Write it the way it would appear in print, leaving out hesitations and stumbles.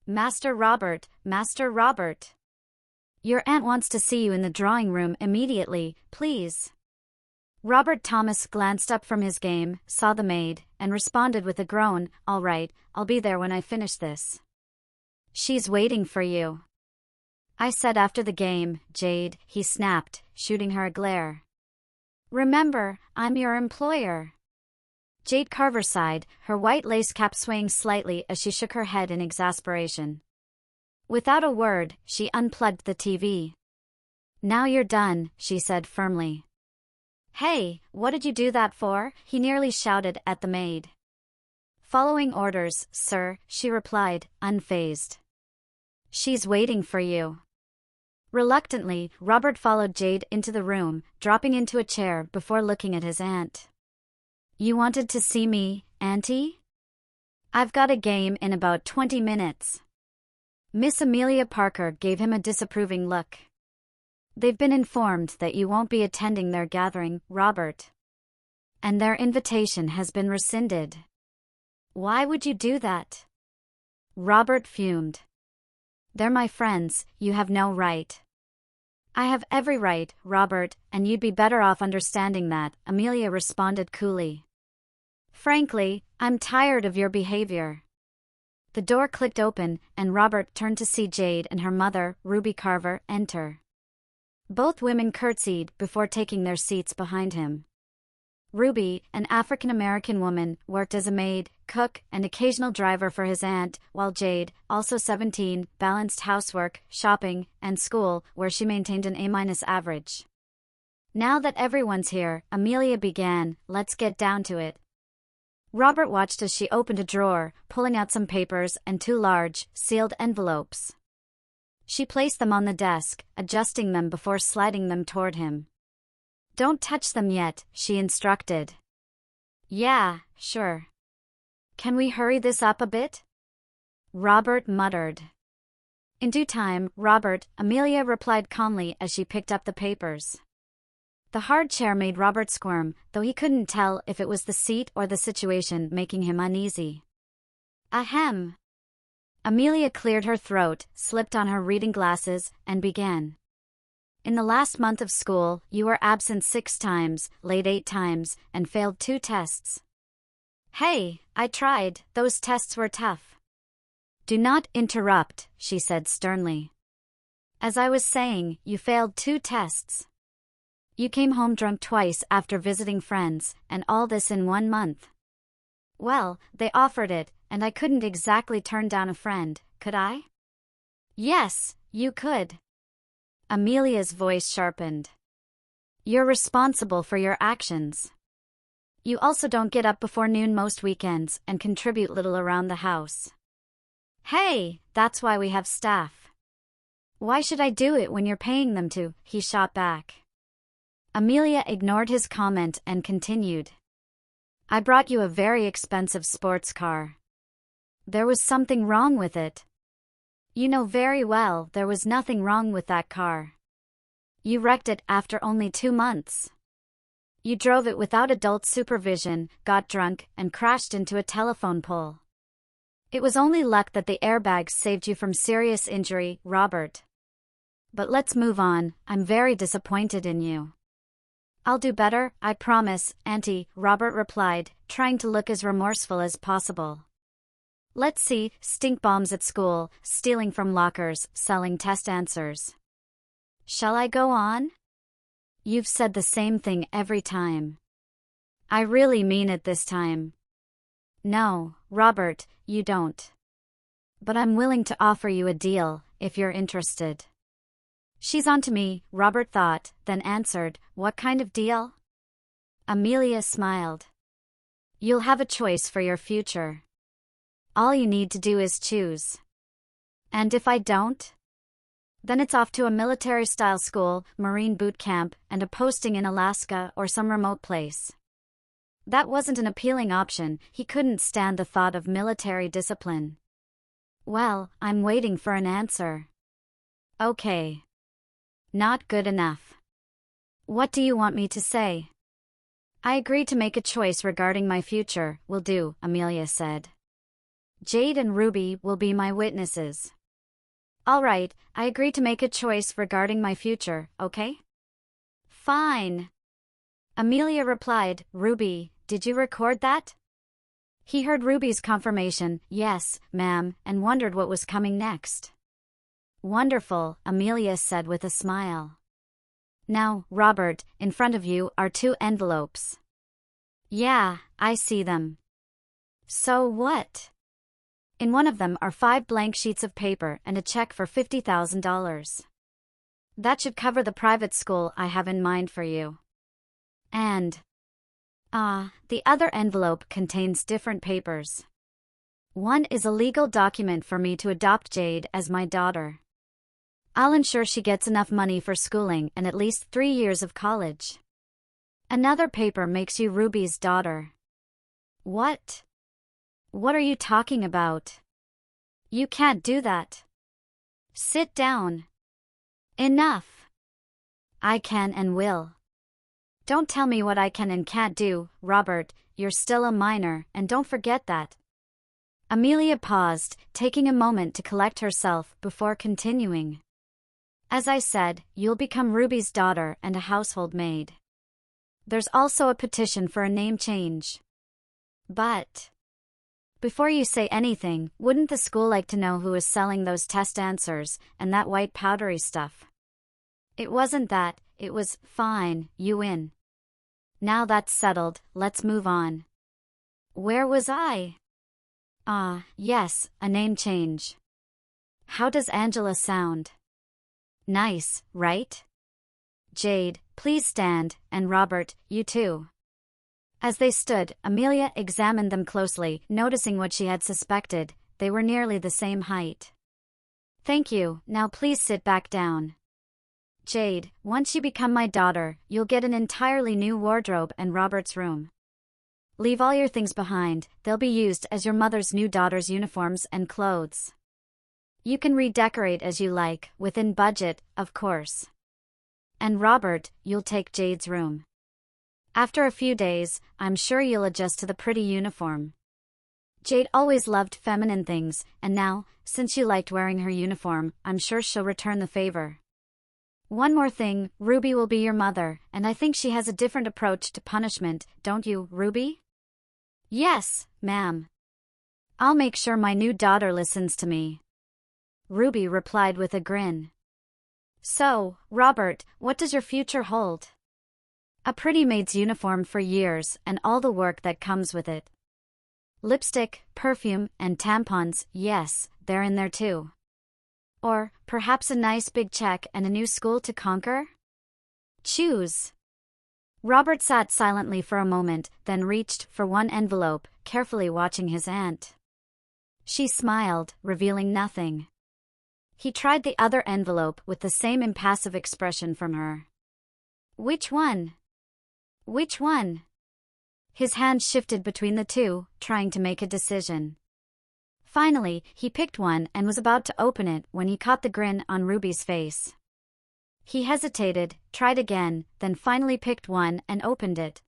Master Robert, Master Robert. Your aunt wants to see you in the drawing room immediately, please. Robert Thomas glanced up from his game, saw the maid, and responded with a groan, "All right, I'll be there when I finish this." "She's waiting for you," I said after the game, Jade, he snapped, shooting her a glare. "Remember, I'm your employer." Jade Carver sighed, her white lace cap swaying slightly as she shook her head in exasperation. Without a word, she unplugged the TV. "Now you're done," she said firmly. "Hey, what did you do that for?" he nearly shouted at the maid. "Following orders, sir," she replied, unfazed. "She's waiting for you." Reluctantly, Robert followed Jade into the room, dropping into a chair before looking at his aunt. "You wanted to see me, Auntie? I've got a game in about 20 minutes. Miss Amelia Parker gave him a disapproving look. "They've been informed that you won't be attending their gathering, Robert. And their invitation has been rescinded." "Why would you do that?" Robert fumed. "They're my friends, you have no right." "I have every right, Robert, and you'd be better off understanding that," Amelia responded coolly. "Frankly, I'm tired of your behavior." The door clicked open, and Robert turned to see Jade and her mother, Ruby Carver, enter. Both women curtsied before taking their seats behind him. Ruby, an African-American woman, worked as a maid, cook, and occasional driver for his aunt, while Jade, also 17, balanced housework, shopping, and school, where she maintained an A- average. "Now that everyone's here," Amelia began, "let's get down to it." Robert watched as she opened a drawer, pulling out some papers and 2 large, sealed envelopes. She placed them on the desk, adjusting them before sliding them toward him. "Don't touch them yet," she instructed. "Yeah, sure. Can we hurry this up a bit?" Robert muttered. "In due time, Robert," Amelia replied calmly as she picked up the papers. The hard chair made Robert squirm, though he couldn't tell if it was the seat or the situation making him uneasy. "Ahem." Amelia cleared her throat, slipped on her reading glasses, and began. "In the last month of school, you were absent 6 times, late 8 times, and failed 2 tests. Hey, I tried, those tests were tough." "Do not interrupt," she said sternly. "As I was saying, you failed 2 tests. You came home drunk twice after visiting friends, and all this in 1 month. Well, they offered it, and I couldn't exactly turn down a friend, could I?" "Yes, you could." Amelia's voice sharpened. "You're responsible for your actions. You also don't get up before noon most weekends and contribute little around the house." "Hey, that's why we have staff." "Why should I do it when you're paying them to?" he shot back. Amelia ignored his comment and continued. "I brought you a very expensive sports car. There was something wrong with it. You know very well there was nothing wrong with that car. You wrecked it after only 2 months. You drove it without adult supervision, got drunk, and crashed into a telephone pole. It was only luck that the airbags saved you from serious injury, Robert. But let's move on, I'm very disappointed in you." "I'll do better, I promise, Auntie," Robert replied, trying to look as remorseful as possible. "Let's see, stink bombs at school, stealing from lockers, selling test answers. Shall I go on? You've said the same thing every time." "I really mean it this time." "No, Robert, you don't. But I'm willing to offer you a deal, if you're interested." "She's on to me," Robert thought, then answered, "What kind of deal?" Amelia smiled. "You'll have a choice for your future. All you need to do is choose. And if I don't? Then it's off to a military-style school, Marine boot camp, and a posting in Alaska or some remote place." That wasn't an appealing option, he couldn't stand the thought of military discipline. "Well, I'm waiting for an answer." "Okay. Not good enough. What do you want me to say?" "I agree to make a choice regarding my future," "Will do," Amelia said. Jade and Ruby will be my witnesses. All right, I agree to make a choice regarding my future, okay? Fine. Amelia replied, Ruby, did you record that? He heard Ruby's confirmation, yes, ma'am, and wondered what was coming next. Wonderful, Amelia said with a smile. Now, Robert, in front of you are 2 envelopes. Yeah, I see them. So what? In one of them are 5 blank sheets of paper and a check for $50,000. That should cover the private school I have in mind for you. And the other envelope contains different papers. One is a legal document for me to adopt Jade as my daughter. I'll ensure she gets enough money for schooling and at least 3 years of college. Another paper makes you Ruby's daughter. What? What are you talking about? You can't do that. Sit down. Enough. I can and will. Don't tell me what I can and can't do, Robert, you're still a minor, and don't forget that. Amelia paused, taking a moment to collect herself before continuing. As I said, you'll become Ruby's daughter and a household maid. There's also a petition for a name change. But before you say anything, wouldn't the school like to know who is selling those test answers and that white powdery stuff? It wasn't that, it was, fine, you win. Now that's settled, let's move on. Where was I? Yes, a name change. How does Angela sound? Nice, right? Jade, please stand, and Robert, you too. As they stood, Amelia examined them closely, noticing what she had suspected, they were nearly the same height. Thank you, now please sit back down. Jade, once you become my daughter, you'll get an entirely new wardrobe and Robert's room. Leave all your things behind, they'll be used as your mother's new daughter's uniforms and clothes. You can redecorate as you like, within budget, of course. And Robert, you'll take Jade's room. After a few days, I'm sure you'll adjust to the pretty uniform. Jade always loved feminine things, and now, since you liked wearing her uniform, I'm sure she'll return the favor. One more thing, Ruby will be your mother, and I think she has a different approach to punishment, don't you, Ruby? Yes, ma'am. I'll make sure my new daughter listens to me. Ruby replied with a grin. So, Robert, what does your future hold? A pretty maid's uniform for years and all the work that comes with it. Lipstick, perfume, and tampons, yes, they're in there too. Or, perhaps a nice big check and a new school to conquer? Choose. Robert sat silently for a moment, then reached for one envelope, carefully watching his aunt. She smiled, revealing nothing. He tried the other envelope with the same impassive expression from her. Which one? Which one? His hand shifted between the two, trying to make a decision. Finally, he picked one and was about to open it when he caught the grin on Ruby's face. He hesitated, tried again, then finally picked one and opened it.